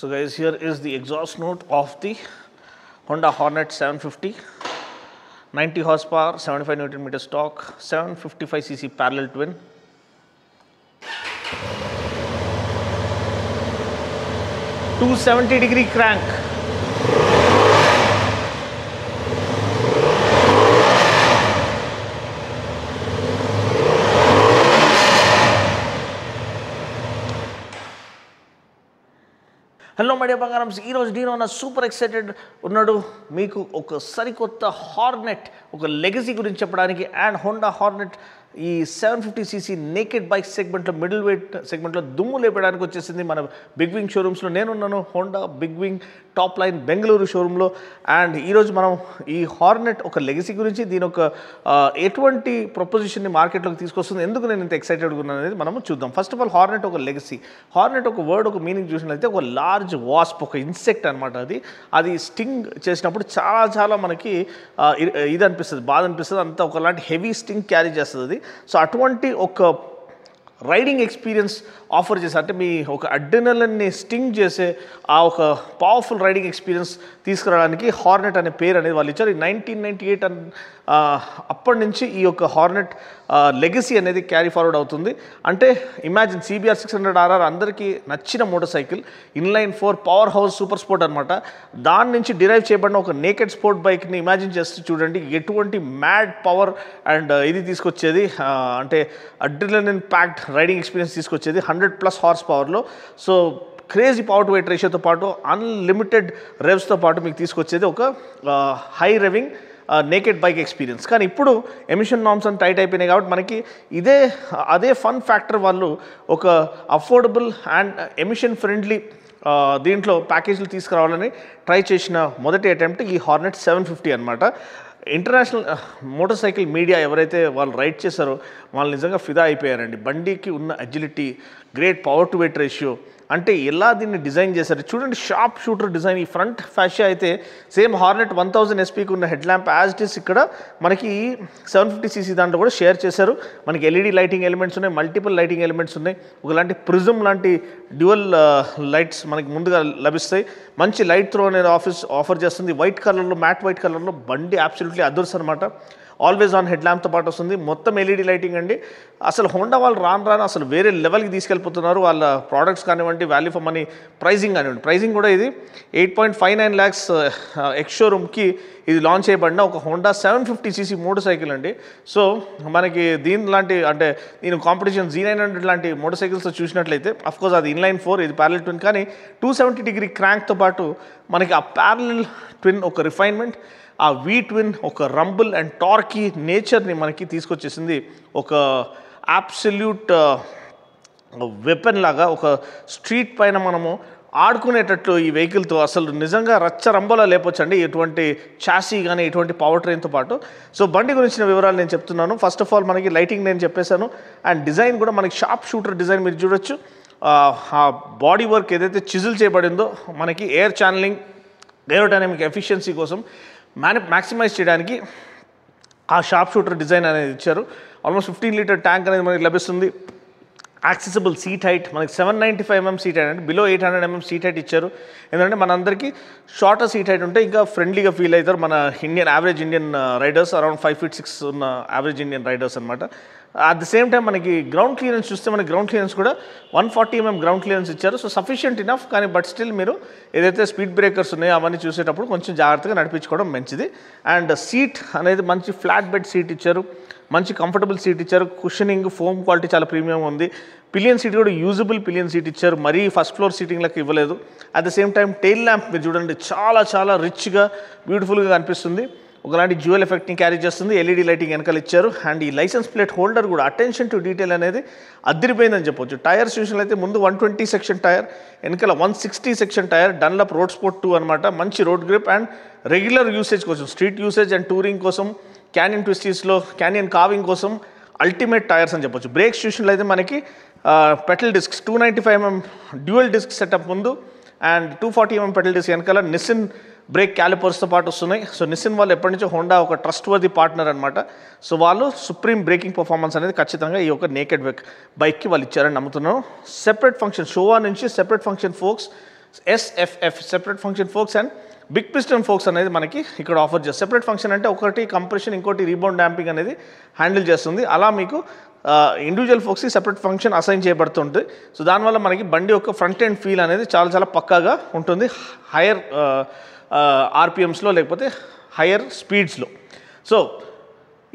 So guys, here is the exhaust note of the Honda Hornet 750, 90 horsepower, 75 Newton meters torque, 755cc parallel twin. .270-degree crank. Hello my dear బంగారమ్స్, ఈరోజు నేను ఉన్న super excited ఉన్నాడు మీకు ఒక సరికొత్త Hornet ఒక లెగసీ గురించి చెప్పడానికి. అండ్ హోండా హార్నెట్ ఈ 750cc నేకెడ్ బైక్ సెగ్మెంట్లో మిడిల్ వెయిట్ సెగ్మెంట్లో దుమ్ము లేపడానికి వచ్చేసింది మన బిగ్ వింగ్ షోరూమ్స్లో. నేనున్నాను Honda big wing top line Bengaluru షోరూంలో. అండ్ ఈరోజు మనం ఈ హార్నెట్ ఒక లెగసీ గురించి, దీని ఒక ఎటువంటి ప్రపోజిషన్ని మార్కెట్లోకి తీసుకొస్తుంది, ఎందుకు నేను ఇంత ఎక్సైటెడ్గా ఉన్నాను అనేది మనం చూద్దాం. ఫస్ట్ ఆఫ్ ఆల్, హార్నెట్ ఒక లెగసీ. హార్నెట్ ఒక వర్డ్, ఒక మీనింగ్ చూసినట్లయితే ఒక లార్జ్ వాస్ప్, ఒక ఇన్సెక్ట్ అనమాట. అది స్టింగ్ చేసినప్పుడు చాలా మనకి ఇది అనిపిస్తుంది, బాధ అనిపిస్తుంది, అంతా ఒకలాంటి హెవీ స్టింగ్ క్యారీ చేస్తుంది అది. సో అటువంటి ఒక రైడింగ్ ఎక్స్పీరియన్స్ ఆఫర్ చేసి, అంటే మీ ఒక అడ్రినలిన్ని స్టింగ్ చేసే ఆ ఒక పవర్ఫుల్ రైడింగ్ ఎక్స్పీరియన్స్ తీసుకురావడానికి హార్నెట్ అనే పేరు అనేది వాళ్ళు ఇచ్చారు. 1998 అప్పటి నుంచి ఈ యొక్క హార్నెట్ లెగసీ అనేది క్యారీ ఫార్వర్డ్ అవుతుంది. అంటే ఇమాజిన్ CBR 600RR అందరికీ నచ్చిన motor cycle, inline 4 power house super sport అనమాట. దాని నుంచి డిరైవ్ చేయబడిన ఒక నేకెడ్ స్పోర్ట్ బైక్ని ఇమాజిన్ చేస్తూ చూడండి, ఎటువంటి మ్యాడ్ పవర్ అండ్ ఇది తీసుకొచ్చేది, అంటే అడ్రినలిన్ ప్యాక్డ్ రైడింగ్ ఎక్స్పీరియన్స్ తీసుకొచ్చేది 100+ హార్స్ పవర్లో. So crazy power to weight రేషియోతో పాటు అన్లిమిటెడ్ రెవ్స్తో పాటు మీకు తీసుకొచ్చేది ఒక high revving naked bike experience. కానీ ఇప్పుడు ఎమిషన్ నార్మ్స్ అని టైట్ అయిపోయినాయి కాబట్టి మనకి అదే ఫన్ ఫ్యాక్టర్ వాళ్ళు ఒక అఫోర్డబుల్ అండ్ ఎమిషన్ ఫ్రెండ్లీ దీంట్లో ప్యాకేజీలు తీసుకురావాలని ట్రై చేసిన మొదటి అటెంప్ట్ ఈ హార్నెట్ 750 అనమాట. ఇంటర్నేషనల్ మోటార్ సైకిల్ మీడియా ఎవరైతే వాళ్ళు రైడ్ చేశారో వాళ్ళు నిజంగా ఫిదా అయిపోయారండి. బండికి ఉన్న agility, great power to weight ratio, అంటే ఎలా దీన్ని డిజైన్ చేశారు చూడండి. Sharp shooter design. ఈ ఫ్రంట్ ఫ్యాషియా అయితే సేమ్ హార్నెట్ 1000 SPకి ఉన్న head lamp as it is ఇక్కడ మనకి 750cc దాంట్లో కూడా షేర్ చేశారు. మనకి LED లైటింగ్ ఎలిమెంట్స్ ఉన్నాయి, మల్టిపుల్ లైటింగ్ ఎలిమెంట్స్ ఉన్నాయి, ఒకలాంటి ప్రిజమ్ లాంటి డ్యూయల్ లైట్స్ మనకి ముందుగా లభిస్తాయి. మంచి లైట్ త్రో అనేది ఆఫర్ చేస్తుంది. వైట్ కలర్లో, మ్యాట్ వైట్ కలర్లో బండి అబ్సల్యూట్లీ అదర్స్ అనమాట. ఆల్వేస్ ఆన్ హెడ్ ల్యాంప్తో పాటు వస్తుంది. మొత్తం LED లైటింగ్ అండి. అసలు హోండా వాళ్ళు రాను అసలు వేరే లెవెల్కి తీసుకెళ్ళిపోతున్నారు. వాళ్ళ ప్రోడక్ట్స్ కానివ్వండి, వాల్యూ ఫర్ మనీ ప్రైజింగ్ కానివ్వండి. ప్రైజింగ్ కూడా ఇది 8.59 lakhs ఎక్స్ షోరూమ్కి ఇది లాంచ్ చేయబడిన ఒక హోండా 750cc మోటార్ సైకిల్ అండి. సో మనకి దీని లాంటి, అంటే దీని కాంపిటీషన్ Z900 లాంటి మోటార్ సైకిల్స్తో చూసినట్లయితే అఫ్కోర్స్ అది ఇన్లైన్ 4, ఇది ప్యారలల్ ట్విన్. కానీ 270-degree క్రాంక్తో పాటు మనకి ఆ ప్యారలల్ ట్విన్ ఒక రిఫైన్మెంట్, ఆ వీ ట్విన్ ఒక రంబుల్ అండ్ టార్కీ నేచర్ని మనకి తీసుకొచ్చేసింది. ఒక అబ్సల్యూట్ వెపన్ లాగా ఒక స్ట్రీట్ పైన మనము ఆడుకునేటట్లు ఈ వెహికల్తో అసలు నిజంగా రంబోలా లేపొచ్చండి, ఎటువంటి చాసీ కానీ ఎటువంటి పవర్ ట్రైన్తో పాటు. సో బండి గురించిన వివరాలు నేను చెప్తున్నాను. ఫస్ట్ ఆఫ్ ఆల్ మనకి లైటింగ్ నేను చెప్పేశాను, అండ్ డిజైన్ కూడా మనకి షార్ప్ షూటర్ డిజైన్ మీరు చూడొచ్చు. ఆ బాడీ వర్క్ ఏదైతే చిజిల్ చేయబడిందో మనకి ఎయిర్ ఛానలింగ్, ఏరోడైనమిక్ ఎఫిషియన్సీ కోసం మ్యాక్సిమైజ్ చేయడానికి ఆ షార్ప్ షూటర్ డిజైన్ అనేది ఇచ్చారు. ఆల్మోస్ట్ 15 లీటర్ ట్యాంక్ అనేది మనకి లభిస్తుంది. యాక్సెసిబుల్ సీట్ హైట్ మనకి 795 సీట్ హైట్, అంటే బిలో 800 సీట్ హైట్ ఇచ్చారు. ఎందుకంటే మనందరికీ షార్టర్ సీట్ హైట్ ఉంటే ఇంకా ఫ్రెండ్లీగా ఫీల్ అవుతారు మన average Indian riders, around 5 feet 6 ఉన్న యావరేజ్ ఇండియన్ రైడర్స్ అనమాట. అట్ ద సేమ్ టైం మనకి గ్రౌండ్ క్లియరెన్స్ చూస్తే మనకి గ్రౌండ్ క్లియరెన్స్ కూడా 140 mm గ్రౌండ్ క్లియరెన్స్ ఇచ్చారు. So sufficient enough. కానీ బట్ స్టిల్ మీరు ఏదైతే స్పీడ్ బ్రేకర్స్ ఉన్నాయో అవన్నీ చూసేటప్పుడు కొంచెం జాగ్రత్తగా నడిపించుకోవడం మంచిది. అండ్ సీట్ అనేది మంచి ఫ్లాట్ బెడ్ సీట్ ఇచ్చారు, మంచి కంఫర్టబుల్ సీట్ ఇచ్చారు. కుషనింగ్, ఫోమ్ క్వాలిటీ చాలా ప్రీమియం ఉంది. పిలియన్ సీట్ కూడా యూజబుల్ పిలియన్ సీట్ ఇచ్చారు, మరీ ఫస్ట్ ఫ్లోర్ సీటింగ్లకు ఇవ్వలేదు. At the same time tail lamp మీరు చూడండి, చాలా రిచ్గా బ్యూటిఫుల్గా కనిపిస్తుంది. ఒకలాంటి జ్యువెల్ ఎఫెక్ట్ని క్యారీ చేస్తుంది. LED లైటింగ్ వెనకాల ఇచ్చారు. అండ్ ఈ లైసెన్స్ ప్లేట్ హోల్డర్ కూడా అటెన్షన్ టు డీటెయిల్ అనేది అదిరిపోయిందని చెప్పొచ్చు. టైర్స్ చూసినట్లయితే ముందు 120 section టైర్, వెనకాల 160 section tyre, Dunlop road sport 2 అనమాట. మంచి road grip and regular usage కోసం, స్ట్రీట్ యూసేజ్ అండ్ టూరింగ్ కోసం, క్యానియన్ ట్విస్టీస్లో క్యానియన్ కావింగ్ కోసం అల్టిమేట్ టైర్స్ అని చెప్పొచ్చు. బ్రేక్స్ చూసినట్లయితే మనకి petal discs 295 mm dual disc setup ముందు, అండ్ 240 mm పెటల్ డిస్క్ వెనకాల. నిస్సిన్ బ్రేక్ క్యాలిపర్స్తో పాటు వస్తున్నాయి. సో నిస్సిన్ వాళ్ళు ఎప్పటి నుంచో హోండా ఒక ట్రస్ట్ వర్ది పార్ట్నర్ అనమాట. సో వాళ్ళు సుప్రీం బ్రేకింగ్ పర్ఫార్మెన్స్ అనేది ఖచ్చితంగా ఈ యొక్క నేకెడ్ బైక్కి వాళ్ళు ఇచ్చారని నమ్ముతున్నాను. సెపరేట్ ఫంక్షన్ షోవా నుంచి separate function forks SFF separate function forks and big piston forks అనేది మనకి ఇక్కడ ఆఫర్ చేస్తుంది. సెపరేట్ ఫంక్షన్ అంటే ఒకటి కంప్రెషన్ ఇంకోటి రీబౌండ్ డాంపింగ్ అనేది హ్యాండిల్ చేస్తుంది. అలా మీకు ఇండివిజువల్ ఫోక్స్కి సెపరేట్ ఫంక్షన్ అసైన్ చేయబడుతుంది. సో దానివల్ల మనకి బండి యొక్క ఫ్రంట్ ఎండ్ ఫీల్ అనేది చాలా చాలా పక్కాగా ఉంటుంది హైయర్ ఆర్పిఎమ్స్లో లేకపోతే హైయర్ స్పీడ్స్లో. సో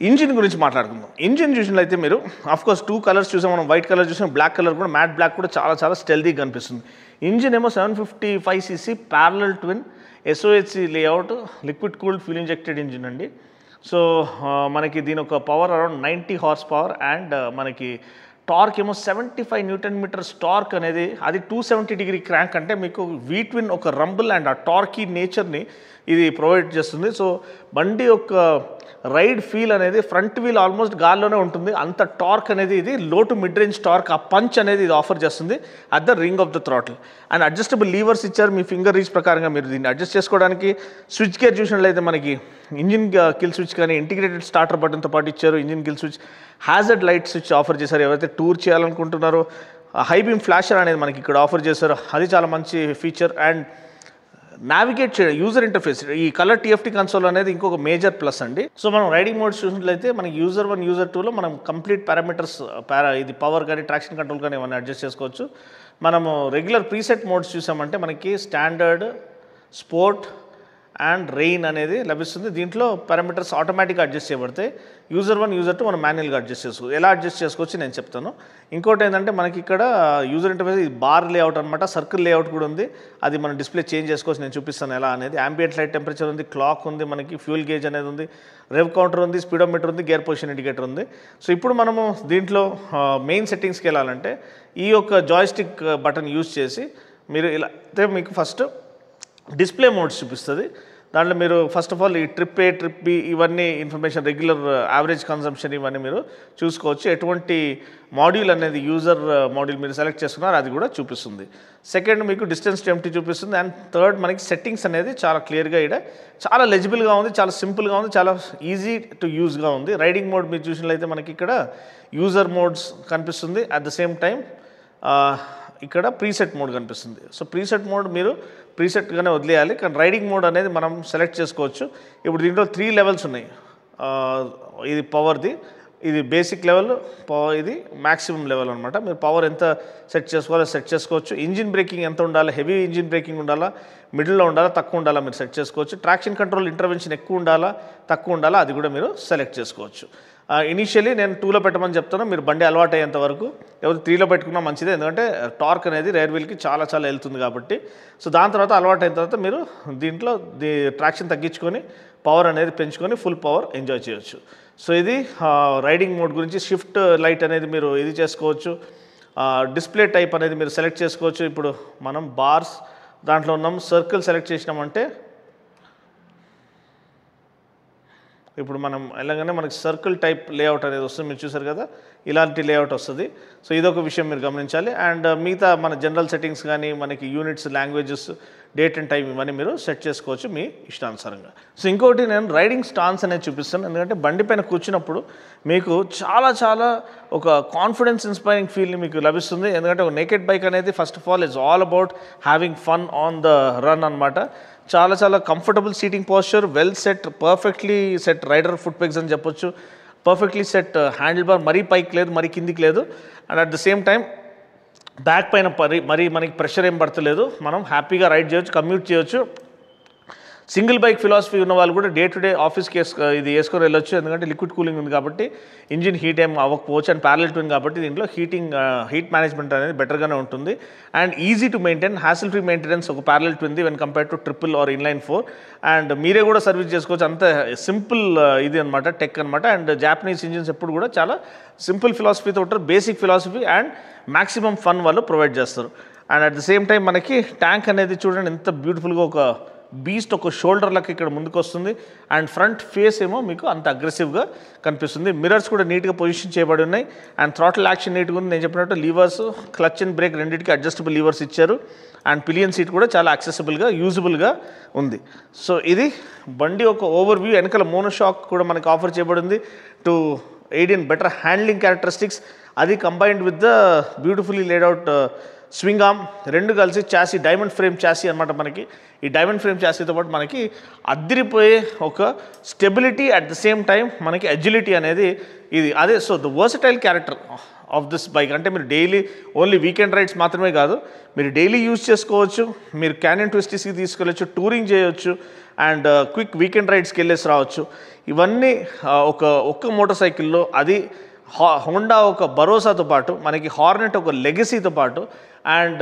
ఇంజిన్ గురించి మాట్లాడుకుందాం. ఇంజిన్ చూసినట్లయితే మీరు ఆఫ్కోర్స్ 2 కలర్స్ చూసాం మనం, వైట్ కలర్ చూసాం, బ్లాక్ కలర్ కూడా, మ్యాట్ బ్లాక్ కూడా చాలా చాలా స్టెల్దీగా కనిపిస్తుంది. ఇంజిన్ ఏమో 755cc parallel twin SOHC layout liquid cooled fuel injected engine అండి. సో మనకి దీని ఒక power around 90 horse power and మనకి టార్క్ ఏమో 75 న్యూటన్ మీటర్స్ టార్క్ అనేది, అది 270 డిగ్రీ క్రాంక్ అంటే మీకు వీ ట్విన్ ఒక రంబుల్ అండ్ ఆ టార్కీ నేచర్ని ఇది ప్రొవైడ్ చేస్తుంది. సో బండి యొక్క రైడ్ ఫీల్ అనేది ఫ్రంట్ వీల్ ఆల్మోస్ట్ గాల్లోనే ఉంటుంది, అంత టార్క్ అనేది ఇది low to mid range torque, ఆ పంచ్ అనేది ఇది ఆఫర్ చేస్తుంది at the wring of the throttle. And adjustable levers ఇచ్చారు, మీ ఫింగర్ రీచ్ ప్రకారంగా మీరు దీన్ని అడ్జస్ట్ చేసుకోవడానికి. స్విచ్ గేర్ చూసినట్లయితే మనకి ఇంజిన్ కిల్ స్విచ్ కానీ ఇంటిగ్రేటెడ్ స్టార్టర్ బటన్తో పాటు ఇచ్చారు. Engine kill switch, hazard light switch offer చేశారు. ఎవరైతే టూర్ చేయాలనుకుంటున్నారో హై బీమ్ ఫ్లాషర్ అనేది మనకి ఇక్కడ ఆఫర్ చేశారు, అది చాలా మంచి ఫీచర్. అండ్ నావిగేట్ చేయడం యూజర్ ఇంటర్ఫేస్, ఈ కలర్ TFT కన్సోల్ అనేది ఇంకొక మేజర్ ప్లస్ అండి. సో మనం రైడింగ్ మోడ్స్ చూసినట్లయితే మనకి యూజర్ 1 యూజర్ 2లో మనం కంప్లీట్ పారామీటర్స్ ఇది పవర్ కానీ ట్రాక్షన్ కంట్రోల్ కానీ ఏమైనా అడ్జస్ట్ చేసుకోవచ్చు. మనము రెగ్యులర్ ప్రీసెట్ మోడ్స్ చూసామంటే మనకి స్టాండర్డ్, స్పోర్ట్ అండ్ రెయిన్ అనేది లభిస్తుంది. దీంట్లో పారామీటర్స్ ఆటోమేటిక్గా అడ్జస్ట్ చేయబడతాయి. యూజర్ 1 యూజర్ 2 మనం మాన్యువల్గా అడ్జస్ట్ చేసుకోవచ్చు. ఎలా అడ్జస్ట్ చేసుకోవచ్చు నేను చెప్తాను. ఇంకోటి ఏంటంటే మనకి ఇక్కడ యూజర్ ఇంటర్ఫేస్ ఇది బార్ లేఅవుట్ అనమాట, సర్కిల్ లేఅవుట్ కూడా ఉంది, అది మనం డిస్ప్లే చేంజ్ చేసుకోవచ్చు. నేను చూపిస్తాను ఎలా అనేది. యాంబియంట్ లైట్ టెంపరేచర్ ఉంది, క్లాక్ ఉంది, మనకి ఫ్యూల్ గేజ్ అనేది ఉంది, రెవ్ కౌంటర్ ఉంది, స్పీడోమీటర్ ఉంది, గేర్ పొజిషన్ ఇండికేటర్ ఉంది. సో ఇప్పుడు మనము దీంట్లో మెయిన్ సెట్టింగ్స్కి వెళ్ళాలంటే ఈ యొక్క జాయ్స్టిక్ బటన్ యూజ్ చేసి మీరు ఇలా అయితే మీకు ఫస్ట్ డిస్ప్లే మోడ్స్ చూపిస్తుంది. దాంట్లో మీరు ఫస్ట్ ఆఫ్ ఆల్ ఈ ట్రిప్ A, ట్రిప్ B ఇవన్నీ ఇన్ఫర్మేషన్, రెగ్యులర్ యావరేజ్ కన్సంప్షన్ ఇవన్నీ మీరు చూసుకోవచ్చు. ఎటువంటి మాడ్యూల్ అనేది యూజర్ మాడ్యూల్ మీరు సెలెక్ట్ చేసుకున్నారు అది కూడా చూపిస్తుంది. సెకండ్ మీకు డిస్టెన్స్ టు ఎంప్టీ చూపిస్తుంది. అండ్ థర్డ్ మనకి సెట్టింగ్స్ అనేది చాలా క్లియర్గా ఇక్కడ చాలా లెజిబుల్గా ఉంది, చాలా సింపుల్గా ఉంది, చాలా ఈజీ టు యూజ్గా ఉంది. రైడింగ్ మోడ్ మీరు చూసినట్లయితే మనకి ఇక్కడ యూజర్ మోడ్స్ కనిపిస్తుంది, అట్ ద సేమ్ టైం ఇక్కడ ప్రీసెట్ మోడ్ కనిపిస్తుంది. సో ప్రీసెట్ మోడ్ మీరు ప్రీసెట్గానే వదిలేయాలి, కానీ రైడింగ్ మోడ్ అనేది మనం సెలెక్ట్ చేసుకోవచ్చు. ఇప్పుడు దీంట్లో 3 లెవెల్స్ ఉన్నాయి. ఇది పవర్ది, ఇది బేసిక్ లెవెల్, ఇది మ్యాక్సిమం లెవెల్ అనమాట. మీరు పవర్ ఎంత సెట్ చేసుకోవాలో సెట్ చేసుకోవచ్చు. ఇంజిన్ బ్రేకింగ్ ఎంత ఉండాలి, హెవీ ఇంజిన్ బ్రేకింగ్ ఉండాలా, మిడిల్లో ఉండాలా, తక్కువ ఉండాలా మీరు సెట్ చేసుకోవచ్చు. ట్రాక్షన్ కంట్రోల్ ఇంటర్వెన్షన్ ఎక్కువ ఉండాలా, తక్కువ ఉండాలా, అది కూడా మీరు సెలెక్ట్ చేసుకోవచ్చు. ఇనీషియలీ నేను 2లో పెట్టమని చెప్తాను, మీరు బండి అలవాటు అయ్యేంత వరకు. ఎవరు 3లో పెట్టుకున్నా మంచిదే, ఎందుకంటే టార్క్ అనేది రేర్ వీల్కి చాలా చాలా వెళ్తుంది కాబట్టి. సో దాని తర్వాత అలవాటు అయిన తర్వాత మీరు దీంట్లో ట్రాక్షన్ తగ్గించుకొని పవర్ అనేది పెంచుకొని ఫుల్ పవర్ ఎంజాయ్ చేయొచ్చు. సో ఇది రైడింగ్ మోడ్ గురించి. షిఫ్ట్ లైట్ అనేది మీరు ఇది చేసుకోవచ్చు. డిస్ప్లే టైప్ అనేది మీరు సెలెక్ట్ చేసుకోవచ్చు. ఇప్పుడు మనం బార్స్ దాంట్లో ఉన్నాం, సర్కిల్ సెలెక్ట్ చేసినామంటే ఇప్పుడు మనం వెళ్ళగానే మనకి సర్కిల్ టైప్ లేఅవుట్ అనేది వస్తుంది, మీరు చూసారు కదా, ఇలాంటి లేఅవుట్ వస్తుంది. సో ఇదొక విషయం మీరు గమనించాలి. అండ్ మిగతా మన జనరల్ సెట్టింగ్స్ కానీ మనకి units, languages, date and time ఇవన్నీ మీరు సెట్ చేసుకోవచ్చు మీ ఇష్టానుసారంగా. సో ఇంకోటి నేను రైడింగ్ స్టాన్స్ అనేది చూపిస్తాను, ఎందుకంటే బండి పైన కూర్చున్నప్పుడు మీకు చాలా చాలా ఒక కాన్ఫిడెన్స్ ఇన్స్పైరింగ్ ఫీల్ని మీకు లభిస్తుంది. ఎందుకంటే ఒక నేకెడ్ బైక్ అనేది first of all it's all about having fun on the run అనమాట. చాలా చాలా comfortable seating posture, well set, perfectly set rider foot pegs అని చెప్పొచ్చు, పర్ఫెక్ట్లీ సెట్ హ్యాండిల్ బార్, మరీ పైకి లేదు మరీ కిందికి లేదు. And at the same time back పైన మరీ మనకి ప్రెషర్ ఏం పడతలేదు, మనం హ్యాపీగా రైడ్ చేయొచ్చు, కమ్యూట్ చేయొచ్చు. సింగిల్ బైక్ ఫిలాసఫీ ఉన్న వాళ్ళు కూడా డే టు డే ఆఫీస్కి ఇది వేసుకొని వెళ్ళొచ్చు, ఎందుకంటే లిక్విడ్ కూలింగ్ ఉంది కాబట్టి ఇంజిన్ హీట్ ఏం అవ్వకపోవచ్చు. అండ్ ప్యారలల్ ట్విన్ కాబట్టి దీంట్లో హీట్ మేనేజ్మెంట్ అనేది బెటర్గానే ఉంటుంది. And easy to maintain, hassle free maintenance ఒక ప్యారలల్ ట్విన్ది when compare to triple or inline 4. And మీరే కూడా సర్వీస్ చేసుకోవచ్చు, అంత సింపుల్ ఇది అనమాట, టెక్ అనమాట. అండ్ జాపనీస్ ఇంజిన్స్ ఎప్పుడు కూడా చాలా సింపుల్ ఫిలాసఫీతో ఉంటారు, basic philosophy and maximum fun వాళ్ళు ప్రొవైడ్ చేస్తారు. And at the same time మనకి ట్యాంక్ అనేది చూడండి ఎంత బ్యూటిఫుల్గా ఒక బీస్ట్, ఒక షోల్డర్ లెక్క ఇక్కడ ముందుకు వస్తుంది. అండ్ ఫ్రంట్ ఫేస్ ఏమో మీకు అంత అగ్రెసివ్గా కనిపిస్తుంది. మిర్రర్స్ కూడా నీట్గా పొజిషన్ చేయబడి ఉన్నాయి. అండ్ థ్రాటిల్ యాక్షన్ నీట్గా ఉంది. నేను చెప్పినట్టు లీవర్స్, క్లచ్ అండ్ బ్రేక్ రెండింటికి అడ్జస్టబుల్ లీవర్స్ ఇచ్చారు. అండ్ పిలియన్ సీట్ కూడా చాలా యాక్సెసిబుల్గా, యూజబుల్గా ఉంది. సో ఇది బండి ఒక ఓవర్ వ్యూ. వెనకాల మోనోషాక్ కూడా మనకి ఆఫర్ చేయబడింది to aid in better handling characteristics. అది combined with the beautifully laid out swing arm రెండు కలిసి చాసీ డైమండ్ ఫ్రేమ్ చాసీ అనమాట. మనకి ఈ డైమండ్ ఫ్రేమ్ చాసీతో పాటు మనకి అద్దిరిపోయే ఒక stability at the same time మనకి అజిలిటీ అనేది ఇది అదే. So the versatile character of this bike అంటే మీరు డైలీ ఓన్లీ వీకెండ్ రైడ్స్ మాత్రమే కాదు, మీరు డైలీ యూజ్ చేసుకోవచ్చు, మీరు క్యానియన్ ట్విస్టీస్కి తీసుకెళ్ళచ్చు, టూరింగ్ చేయొచ్చు అండ్ క్విక్ వీకెండ్ రైడ్స్కి వెళ్ళేసి రావచ్చు. ఇవన్నీ ఒక్క మోటార్ సైకిల్లో, అది హోండా ఒక భరోసాతో పాటు మనకి హార్నెట్ ఒక లెగసీతో పాటు అండ్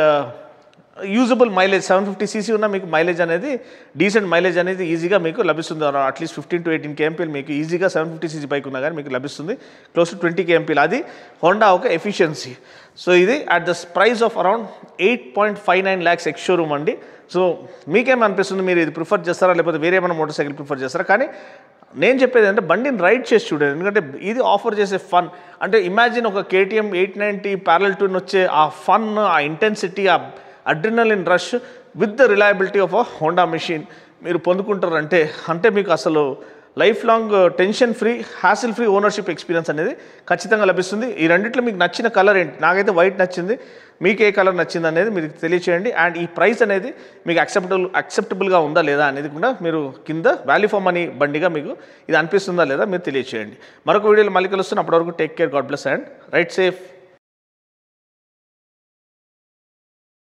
యూజబుల్ మైలేజ్ 750cc ఉన్న మీకు మైలేజ్ అనేది డీసెంట్ మైలేజ్ అనేది ఈజీగా మీకు లభిస్తుంది. అట్లీస్ట్ 15 to 18 kmpl మీకు ఈజీగా 750cc బైక్ ఉన్నా కానీ మీకు లభిస్తుంది. క్లోజ్ టు 20 kmpl అది హోండా ఒక ఎఫిషియన్సీ. సో ఇది at the price of around 8.59 lakhs ex showroom అండి. సో మీకేమనిపిస్తుంది, మీరు ఇది ప్రిఫర్ చేస్తారా లేకపోతే వేరే ఏమైనా మోటార్ సైకిల్ ప్రిఫర్ చేస్తారా? కానీ నేను చెప్పేది అంటే బండిని రైడ్ చేసి చూడండి, ఎందుకంటే ఇది ఆఫర్ చేసే ఫన్ అంటే ఇమాజిన్ ఒక KTM 890 ప్యారలల్ ట్విన్ వచ్చే ఆ ఫన్, ఆ ఇంటెన్సిటీ, ఆ adrenaline rush with the reliability of a Honda machine మీరు పొందుకుంటారంటే అంటే మీకు అసలు life long tension free, hassle free ownership experience అనేది ఖచ్చితంగా లభిస్తుంది. ఈ రెండిట్లో మీకు నచ్చిన కలర్ ఏంటి? నాకైతే వైట్ నచ్చింది, మీకు ఏ కలర్ నచ్చింది అనేది మీరు తెలియచేయండి. అండ్ ఈ ప్రైస్ అనేది మీకు యాక్సెప్టబుల్గా ఉందా లేదా అనేది కూడా మీరు కింద వాల్యూ ఫర్ మనీ బండిగా మీకు ఇది అనిపిస్తుందా లేదా మీరు తెలియచేయండి. మరొక వీడియోలో మళ్ళీ కలుస్తున్న, అప్పటివరకు take care, God bless and ride safe.